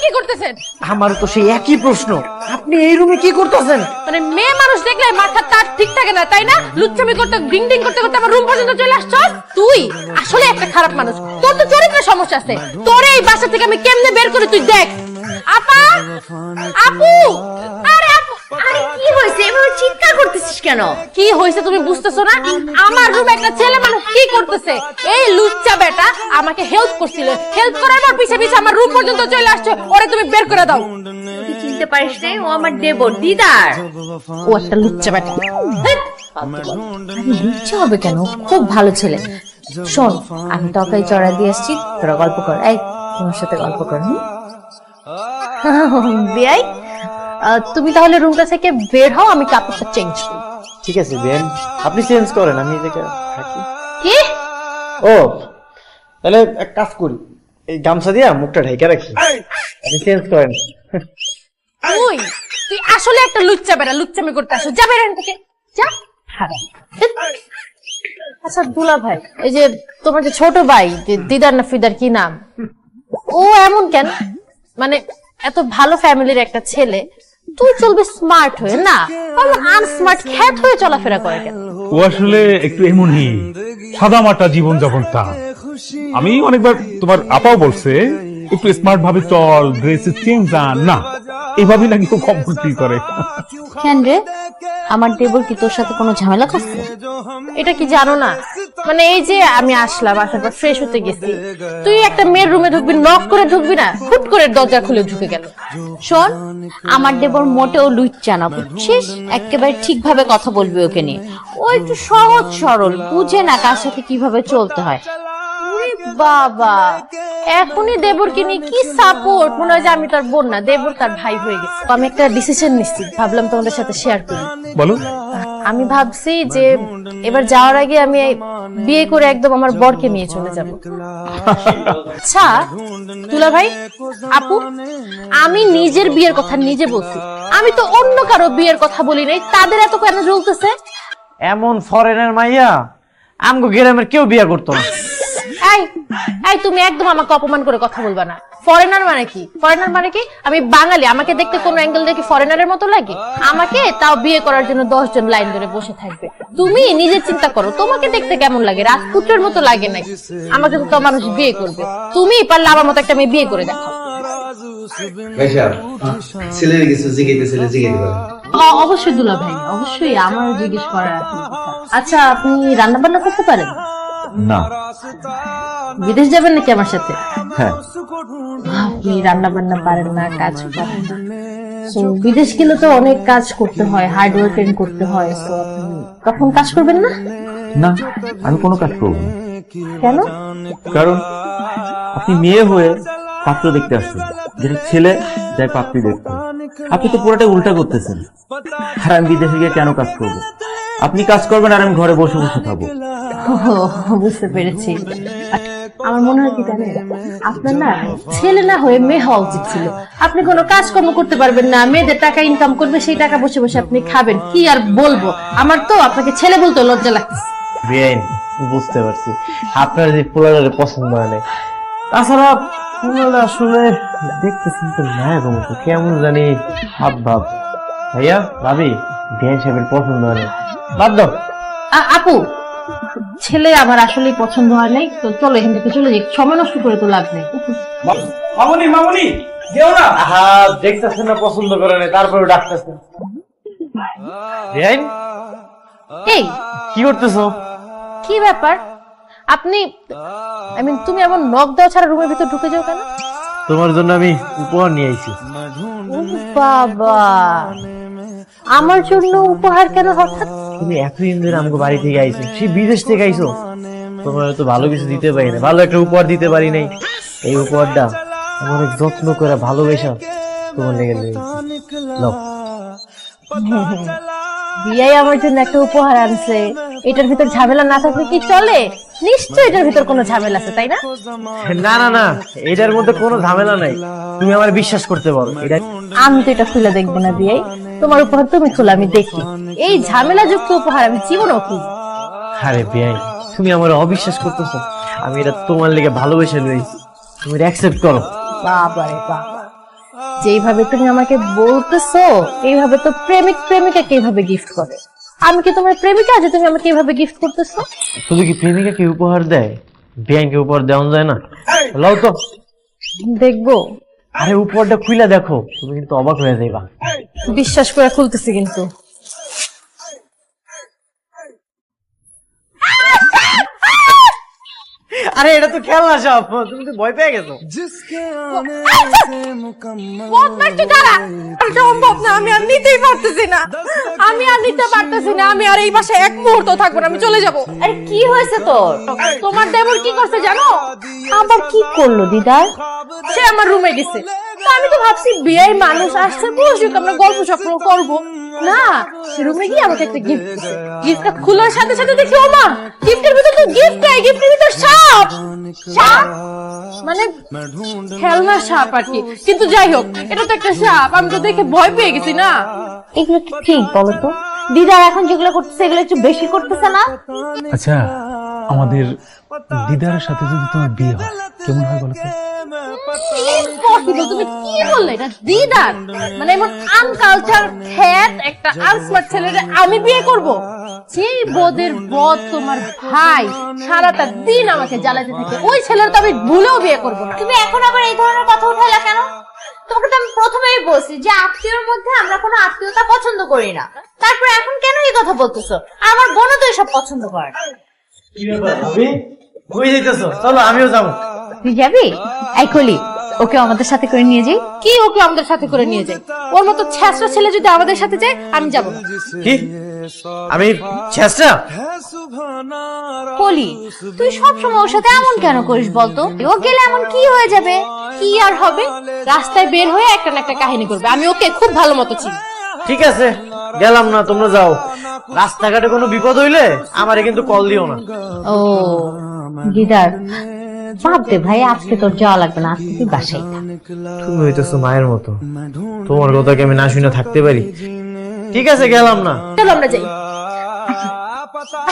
কি করতেছেন? আমার তো সেই একই প্রশ্ন, আপনি এই রুমে কি করতেছেন? মানে মেয়ে মানুষ দেখলে মাথা তার ঠিক থাকে না, তাই না? লুচ্চামি করতে ডিং ডিং করতে করতে আমার রুম পর্যন্ত চলে আসছো। তুই আসলে একটা খারাপ মানুষ, তোর তো চরিত্রের সমস্যা আছে। তোর এই বাসা থেকে আমি কেমনে বের করি তুই দেখ। আপা, আপু, আরে আপু, আরে কি হয়েছে? এভাবে চিৎকার করতেছিস কেন? কি হয়েছে তুমি বুঝতেছো না? আমার রুমে একটা ছেলে মানুষ কি করতেছে? এই লুচ্চা বেটা আমাকে হেল্প করছিল, হেল্প করার পর পিছে পিছে আমার রুম পর্যন্ত চলে আসছে। ওরে তুমি বের করে দাও। তুই চিনতে পারিস না? ও আমার দেবর, দিদার। ও একটা লুচ্চা বেটা। লুচ্চা হবে কেন? খুব ভালো ছেলে। শোন, আমি তরকারি চড়া দিয়ে আসছি, তোরা গল্প কর। এই, তোমার সাথে গল্প কর। বিয়াই, তুমি তাহলে রুমটা থেকে বের হও, আমি কাপড়টা চেঞ্জ করি। ঠিক আছে বেন, আপনি চেঞ্জ করেন, আমি এদিকে থাকি। কি? ও তাহলে এক কাজ করি, এই গামছা দিয়ে মুখটা ঢেকে রাখি, আপনি চেঞ্জ করেন। তুই তুই আসলে একটা লুচ্চা বেটা, লুচ্চামি করতে আসো। যা বের এখান থেকে, যা। আচ্ছা দুলা ভাই, এই যে তোমার যে ছোট ভাই, দিদার না ফিদার কি নাম, ও এমন কেন? মানে এত ভালো ফ্যামিলির একটা ছেলে, তুই চলবে স্মার্ট হয়ে, না আনস্মার্ট খ্যাত হয়ে চলাফেরা করে কেন? ও আসলে একটু এমনই সাদামাটা জীবন যাপন তার। আমি অনেকবার তোমার আপাও বলছে একটু স্মার্ট ভাবে চল, ড্রেস চেঞ্জ না, এইভাবে নাকি ও কমফোর্ট ফিল করে। কেন রে, আমার দেবর কি তোর সাথে কোনো ঝামেলা করছে? এটা কি জানো না? মানে এই যে আমি আসলাম, আসার পর ফ্রেশ হতে গেছি, তুই একটা মেয়ের রুমে ঢুকবি, নক করে ঢুকবি না, হুট করে দরজা খুলে ঢুকে গেল। শোন, আমার দেবর মোটেও লুচ্চা না, বুঝছিস? একেবারে ঠিকভাবে কথা বলবি ওকে নিয়ে। ও একটু সহজ সরল, বুঝে না কার সাথে কিভাবে চলতে হয়। বাবা, এখনই দেবরকে নিয়ে কি সাপোর্ট! মনে হয় যে আমি তার বোন না, দেবর তার ভাই হয়ে গেছে। আমি একটা ডিসিশন নিচ্ছি, ভাবলাম তোমাদের সাথে শেয়ার করি। বলো। আমি ভাবছি যে এবার যাওয়ার আগে আমি বিয়ে করে একদম আমার বরকে নিয়ে চলে যাব। আচ্ছা দুলা ভাই, আপু, আমি নিজের বিয়ের কথা নিজে বলছি, আমি তো অন্য কারো বিয়ের কথা বলি নাই, তাদের এত কেন জ্বলতেছে? এমন ফরেনের মাইয়া আমগো গ্রামের কেউ বিয়ে করতো না। এই এই, তুমি একদম আমাকে অপমান করে কথা বলবা না। ফরেনার মানে কি? ফরেনার মানে কি? আমি বাঙালি, আমাকে দেখতে কোন অ্যাঙ্গেল দেখে ফরেনারের মতো লাগে? আমাকে তাও বিয়ে করার জন্য 10 জন লাইন ধরে বসে থাকবে। তুমি নিজে চিন্তা করো, তোমাকে দেখতে কেমন লাগে? রাজপুত্রের মতো লাগে নাকি? আমাকে তো মানুষ বিয়ে করবে, তুমি পারলে আমার মতো একটা মেয়ে বিয়ে করে দেখো। ছেলের কিছু জিজ্ঞেস জিজ্ঞেস অবশ্যই দুলা ভাই, অবশ্যই আমার জিজ্ঞেস করার আছে। আচ্ছা, আপনি রান্না বান্না করতে পারেন? না। বিদেশ যাবেন নাকি আমার সাথে? হ্যাঁ। আপনি রান্না বান্না পারেন না, কাজ পারেন না। So, বিদেশ গেলে তো অনেক কাজ করতে হয়, হার্ড ওয়ার্কিং করতে হয়, তো আপনি তখন কাজ করবেন না? না, আমি কোনো কাজ করবো না। কেন? কারণ আপনি মেয়ে হয়ে পাত্র দেখতে আসছেন, যেটা ছেলে যাই পাত্রী দেখতে। আপনি তো পুরোটাই উল্টা করতেছেন। আর আমি বিদেশে গিয়ে কেন কাজ করবো? আপনি কাজ করবেন আর আমি ঘরে বসে বসে থাকবো। বুঝতে পেরেছি। আমার মনে হয় কি জানেন, আপনার না ছেলে না হয়ে মেয়ে হওয়া উচিত ছিল। আপনি কোনো কাজকর্ম করতে পারবেন না, মেয়েদের টাকা ইনকাম করবে, সেই টাকা বসে বসে আপনি খাবেন। কি আর বলবো, আমার তো আপনাকে ছেলে বলতে লজ্জা লাগছে। বেআইন, বুঝতে পারছি আপনার যে পোলারে পছন্দ হয় না। তাছাড়া পোলারা আসলে দেখতেছেন তো নায়ক মতো, কেমন জানি ভাব ভাব। ভাইয়া ভাবি, বেআইন সাহেবের পছন্দ হয় না, বাদ দাও। আপু, ছেলে আমার আসলেই পছন্দ হয় নাই, তো চলো এখান থেকে চলে যাই, সময় নষ্ট করে তো লাভ নেই। মামুনি মামুনি কেউ না, আহা দেখতেছেন না পছন্দ করে না, তারপরে ডাকতেছেন। বেআইন, এই কি করতেছো? কি ব্যাপার? আপনি তুমি এমন নক দেওয়া ছাড়া রুমের ভিতর ঢুকে যাও কেন? তোমার জন্য আমি উপহার নিয়ে আইছি। বাবা, আমার জন্য উপহার কেন হঠাৎ? তুমি এতদিন ধরে আমাকে বাড়ি থেকে আইছো, সেই বিদেশ থেকে আইছো, তোমার তো ভালো কিছু দিতে পারি না, ভালো একটা উপহার দিতে পারি নাই। এই উপহারটা আমার যত্ন করে ভালোবেসা তোমার লেগে নাও। বিয়াই আমার জন্য একটা উপহার আনছে, এটার ভিতর ঝামেলা না থাকলে কি চলে? নিশ্চয় এটার ভিতর কোনো ঝামেলা আছে, তাই না? না না না, এটার মধ্যে কোনো ঝামেলা নাই, তুমি আমার বিশ্বাস করতে পারো। এটা আমি তো এটা খুলে দেখবো না বিয়াই, তোমার উপহার তুমি খোলা, আমি দেখি। এই ঝামেলা যুক্ত উপহার আমি জীবনও খুঁজি। আরে বেআই, তুমি আমার অবিশ্বাস করতেছো, আমি এটা তোমার লেগে ভালোবেসে লইছি, তুমি অ্যাকসেপ্ট করো। বাবা রে বাবা, যেইভাবে তুমি আমাকে বলতেছো এইভাবে তো প্রেমিক প্রেমিকাকে এইভাবে গিফট করে। আমি কি তোমার প্রেমিকা যে তুমি আমাকে এইভাবে গিফট করতেছো? শুধু কি প্রেমিকাকে উপহার দেয়, বিয়ানকে উপহার দেওয়া যায় না? লও তো। দেখবো? আরে উপহারটা খুইলা দেখো, তুমি কিন্তু অবাক হয়ে যাইবা। বিশ্বাস করে খুলতেছি কিন্তু। আরে এটা তো খেলনা সব, তুমি তো ভয় পেয়ে গেছো। বদমাইশি দাঁড়া। সম্ভব না, আমি আর নিতেই পারতেছি না, আমি আর নিতে পারতেছি না, আমি আর এই বাসায় এক মুহূর্ত থাকবো না, আমি চলে যাবো। আরে কি হয়েছে তোর? তোমার দেবর কি করছে জানো? আবার কি করলো দিদার? সে আমার রুমে গেছে। তো আমি তো ভাবছি বিয়ের মানুষ আসছে, বসুক, আমরা গল্প সপ্ন করবো। না, সে রুমে গিয়ে আমাকে একটা গিফট দিচ্ছে। গিফটটা খোলার সাথে সাথে দেখি ও মা, গিফটের ভিতর তো গিফট নাই, গিফটের ভিতর সাপ। সাপ মানে খেলনা সাপ আর কি, কিন্তু যাই হোক এটা তো একটা সাপ। আমি তো দেখে ভয় পেয়ে গেছি না। এগুলো কি ঠিক বলো তো? দিদার এখন যেগুলো করতেছে এগুলো একটু বেশি করতেছে না? আচ্ছা, আমাদের দিদারের সাথে যদি তোমার বিয়ে হয় কেমন হয় বলো তো? Impossible, তুমি কি বললে? এটা দিদার মানে এমন আনকালচার খ্যাত একটা আনস্মার্ট ছেলেরে আমি বিয়ে করব? যেই বদের বদ তোমার ভাই সারাটা দিন আমাকে জ্বালাতে থাকে, ওই ছেলের তো আমি ভুলেও বিয়ে করব না। তুমি এখন আবার এই ধরনের কথা উঠাইলা কেন? তোমাকে তো আমি প্রথমেই বলছি যে আত্মীয়র মধ্যে আমরা কোনো আত্মীয়তা পছন্দ করি না, তারপর এখন কেন এই কথা বলতেছো? আমার বোনও তো এসব পছন্দ করে না। কি ব্যাপার ভাবি, কই যাইতেছো? চলো আমিও যাবো। তুই যাবি? এই কলি, ওকে আমাদের সাথে করে নিয়ে যাই। কি ওকে আমাদের সাথে করে নিয়ে যাই? ওর মতো ছ্যাঁচড়া ছেলে যদি আমাদের সাথে যায় আমি যাব না। কি? আমি ছেঁচড়া? কলি, তুই সবসময় ওর সাথে এমন কেন করিস বলতো? ও গেলে এমন কি হয়ে যাবে? কি আর হবে, রাস্তায় বের হয়ে একটা না একটা কাহিনী করবে। আমি ওকে খুব ভালো মতো চিনি। ঠিক আছে, গেলাম না, তোমরা যাও। রাস্তাঘাটে কোনো বিপদ হইলে আমারে কিন্তু কল দিও না। ও দিদার, বাদ দে ভাই, আজকে তোর যাওয়া লাগবে না, আজকে তুই বাসায় থাক। তুমি হইতেছো মায়ের মতো, তোমার কথা কি আমি না শুনে থাকতে পারি? ঠিক আছে, গেলাম না। চলো আমরা যাই।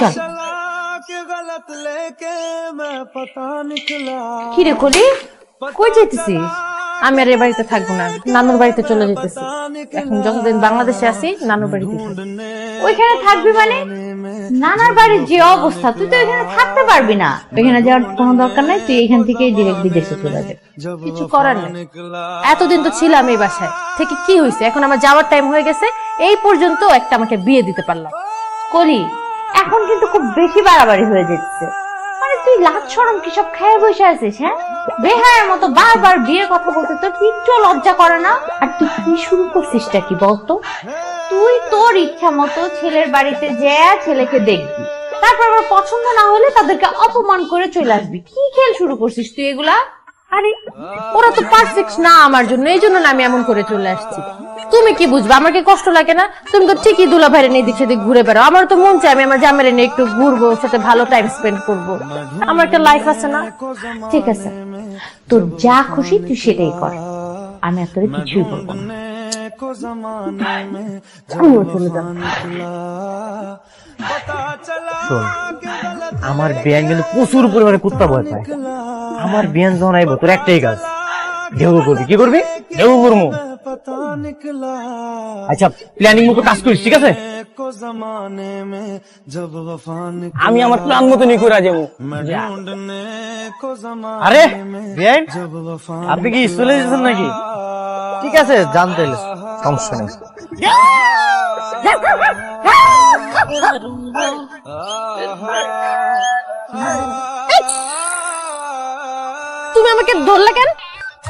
চল। কি রে কলি, কই যেতেছিস? আমি আর এ বাড়িতে থাকবো না, নানুর বাড়িতে চলে যেতেছি। এখন যতদিন বাংলাদেশে আছি নানুর বাড়িতে থাকবো। ওইখানে থাকবি মানে? নানার বাড়ির যে অবস্থা, তুই তো এখানে থাকতে পারবি না। ওইখানে যাওয়ার কোনো দরকার নাই, তুই এখান থেকে ডিরেক্ট বিদেশে চলে যাবে। কিছু করার নেই, এতদিন তো ছিলাম এই বাসায় থেকে, কি হয়েছে? এখন আমার যাওয়ার টাইম হয়ে গেছে, এই পর্যন্ত একটা আমাকে বিয়ে দিতে পারলাম। কলি, এখন কিন্তু খুব বেশি বাড়াবাড়ি হয়ে যাচ্ছে। মানে তুই লাজ শরম কি সব খেয়ে বসে আছিস? হ্যাঁ, বেহায়ের মতো বারবার বিয়ের কথা বলতে তোর কি একটু লজ্জা করে না? আর তুই কি শুরু করছিসটা কি বলতো? তুই তোর ইচ্ছা মতো ছেলের বাড়িতে যা ছেলেকে দেখবি, তারপর আবার পছন্দ না হলে তাদেরকে অপমান করে চলে আসবি। কি খেল শুরু করছিস তুই এগুলা? আরে ওরা তো পারফেক্ট না আমার জন্য, এই জন্য না আমি এমন করে চলে আসছি। তুমি কি বুঝবে, আমার কি কষ্ট লাগে না? তুমি তো ঠিকই দুলা ভাইরে নিয়ে দিক সেদিক ঘুরে বেড়াও, আমার তো মন চাই আমি আমার জামাইরে নিয়ে একটু ঘুরবো, ওর সাথে ভালো টাইম স্পেন্ড করবো। আমার একটা লাইফ আছে না? ঠিক আছে, তোর যা খুশি তুই সেটাই কর, আমি আর তোরে কিছুই বলবো না। আমিও চলে যাবো। শোন, আমার বিয়ান কিন্তু প্রচুর পরিমাণে কুত্তা ভয় পায়। আমার বিয়ান যখন আইব, তোর একটাই কাজ, ঢেউ করবি। কি করবি? ঢেউ করবো। আচ্ছা, প্ল্যানিং মতো কাজ করিস, ঠিক আছে? আমি আমার প্ল্যান মতো নিয়ে করে যাবো। আরে বিয়ান, আপনি কি চলে যেতেছেন নাকি? ঠিক আছে, জানতে সমস্যা নেই। তুমি আমাকে ধরলে কেন?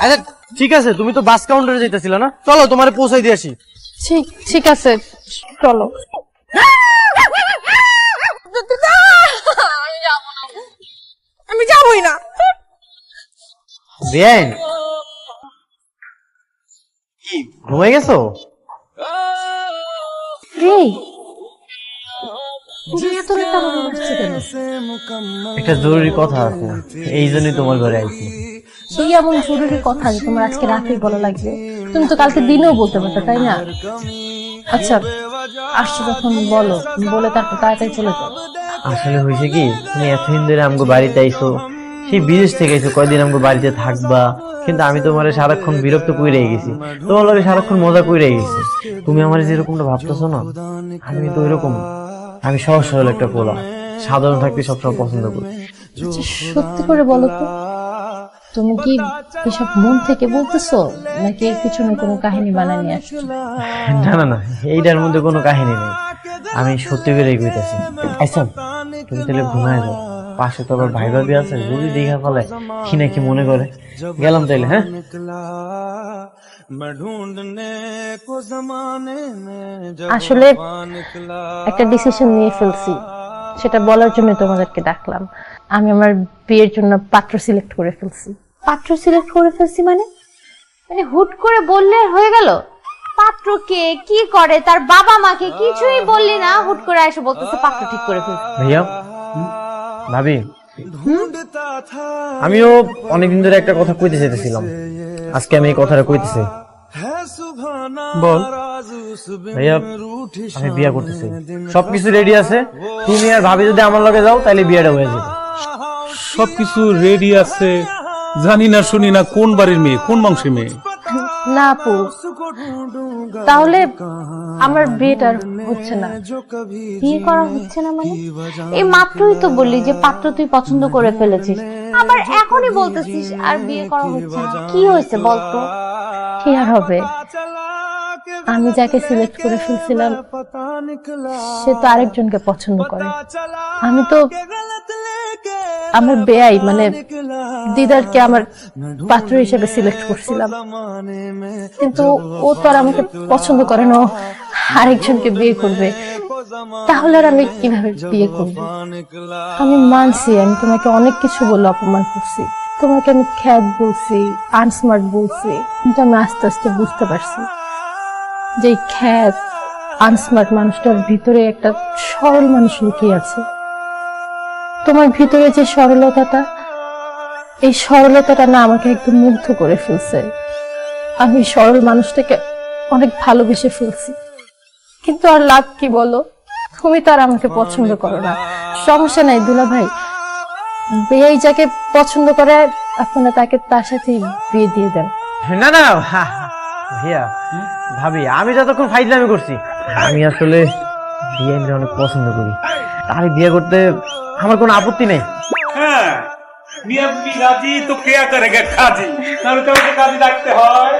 আচ্ছা ঠিক আছে, তুমি তো বাস কাউন্টারে যাইতেছিল না, চলো তোমারে পৌঁছাই দিয়ে আসি। ঠিক আছে, চলো। আমি যাবই না। বিয়ান, কি ঘুমাই গেছো? এই তুমি এত রাতে আমার রুমে আসছো কেন? একটা জরুরি কথা আছে, এই জন্যই তোমার ঘরে আইছি। সেই এমন জরুরি কথা যে তোমার আজকে রাতেই বলা লাগবে? তুমি তো কালকে দিনেও বলতে পারতো, তাই না? আচ্ছা আসছো যখন বলো, বলে তারপর তাড়াতাড়ি চলে যাও। আসলে হয়েছে কি, তুমি এতদিন ধরে আমগো বাড়িতে আইছো, সেই বিদেশ থেকে এসে কয়দিন আমাকে বাড়িতে থাকবা, কিন্তু আমি তোমার সারাক্ষণ বিরক্ত কইরে গেছি, তোমার লগে সারাক্ষণ মজা কইরে গেছি। তুমি আমার যেরকমটা ভাবতেছো না, আমি তো ওইরকম। আমি সহজ সরল একটা পোলা, সাধারণ থাকতে সবসময় পছন্দ করি। আচ্ছা, সত্যি করে বলো তো, তুমি কি এসব মন থেকে বলতেছো নাকি এর পিছনে কোনো কাহিনী বানায় নিয়ে আসছো? না না না, এইটার মধ্যে কোনো কাহিনী নেই, আমি সত্যি করেই কইতাছি। আচ্ছা তুমি তাহলে ঘুমায় যাও, পাশে তো আবার ভাই ভাবি আছে, যদি দেখা ফেলে কি না কি মনে করে। গেলাম তাইলে, হ্যাঁ। আসলে একটা ডিসিশন নিয়ে ফেলছি, সেটা বলার জন্য তোমাদেরকে ডাকলাম। আমি আমার বিয়ের জন্য পাত্র সিলেক্ট করে ফেলছি। পাত্র সিলেক্ট করে ফেলছি মানে? মানে হুট করে বললে হয়ে গেল? পাত্র কে, কি করে, তার বাবা মাকে কিছুই বললি না, হুট করে এসে বলতেছে পাত্র ঠিক করে ফেলছি। ভাইয়া, ভাবি, আমিও অনেকদিন ধরে একটা কথা কইতে চাইতেছিলাম, আজকে আমি এই কথাটা কইতেছি। বল। ভাইয়া, আমি বিয়ে করতেছি, সবকিছু রেডি আছে, তুমি আর ভাবি যদি আমার লগে যাও তাহলে বিয়েটা হয়ে যাবে। সবকিছু রেডি আছে, জানি না শুনি না কোন বাড়ির মেয়ে, কোন বংশের মেয়ে। না আপু, তাহলে আমার বিয়েটা আর হচ্ছে না। বিয়ে করা হচ্ছে না মানে? এই মাত্রই তো বললি যে পাত্র তুই পছন্দ করে ফেলেছিস, আবার এখনই বলতেছিস আর বিয়ে করা হচ্ছে না। কি হয়েছে বলতো? কি আর হবে, আমি যাকে সিলেক্ট করে ফেলছিলাম সে তো আরেকজনকে পছন্দ করে। আমি তো আমার বেয়াই মানে দিদারকে আমার পাত্র হিসেবে সিলেক্ট করছিলাম, কিন্তু ও তো আর আমাকে পছন্দ করে না, ও আরেকজনকে বিয়ে করবে। তাহলে আর আমি কিভাবে বিয়ে করব? আমি মানছি আমি তোমাকে অনেক কিছু বলে অপমান করছি, তোমাকে আমি খ্যাত বলছি, আনস্মার্ট বলছি, কিন্তু আমি আস্তে আস্তে বুঝতে পারছি যে এই খ্যাত আনস্মার্ট মানুষটার ভিতরে একটা সরল মানুষ লুকিয়ে আছে। তোমার ভিতরে যে সরলতাটা, এই সরলতাটা না আমাকে একদম মুগ্ধ করে ফেলছে। আমি সরল মানুষটাকে অনেক ভালোবেসে ফেলছি, কিন্তু আর লাভ কি বলো, তুমি তো আর আমাকে পছন্দ করো না। সমস্যা নাই দুলা ভাই, বেয়াই যাকে পছন্দ করে আপনারা তাকে তার সাথে বিয়ে দিয়ে দেন। না না ভাইয়া, ভাবি, আমি যতক্ষণ ফাইজলামি করছি, আমি আসলে বিয়ে অনেক পছন্দ করি, তার বিয়ে করতে আমার কোনো আপত্তি নেই। হ্যাঁ, মিয়া বিবি রাজি তো কেয়া করেগা কাজী, তাহলে তো কাজী ডাকতে হয়।